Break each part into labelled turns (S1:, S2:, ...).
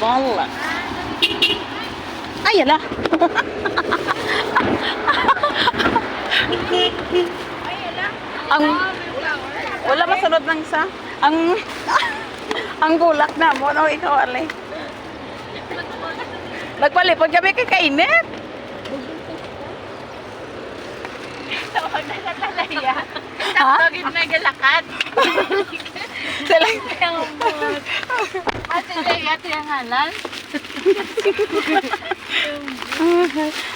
S1: ball. Ay, yala. Ang wala masunod ng isa. Ang bulak na mo, no, ikaw, Ale. Nagpalipod kami kay kainit.
S2: Tawag na sa talaya.
S1: Ha?
S2: Tawagin na galakad.
S1: Sila.
S2: Ate Leia, ito yung halan.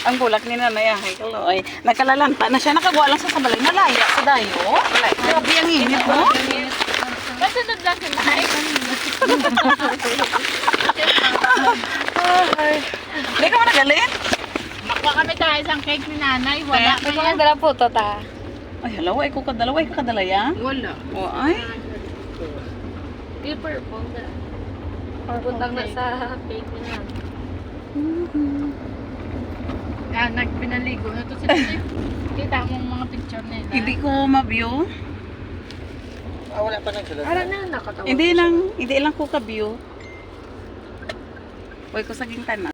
S1: Ang bulak ni Nanay, ay kaloy. Nagkalalanta na siya, nakagawa lang sa sabalay. Nalaya sa dayo. Grabe ang init mo.
S2: Masunod lang si Nay.
S1: Hindi ka mo nagalit?
S2: Makuha kami tayo isang cake ni Nanay. Wala pa yan.
S3: Dala po to ta.
S1: Ay, halaw, ay ko kadalawa, ay kakadalaya.
S2: Wala.
S1: O, ay.
S3: Paper po. Puntang na sa cake na.
S2: Nagpinaligo na to sila. Kita mong mga picture nila.
S1: Hindi ko ma-view.
S4: Wala pa nagsulat.
S3: Para na nakatawa.
S1: Hindi lang ko ka-view. Uy, ko saging tanan.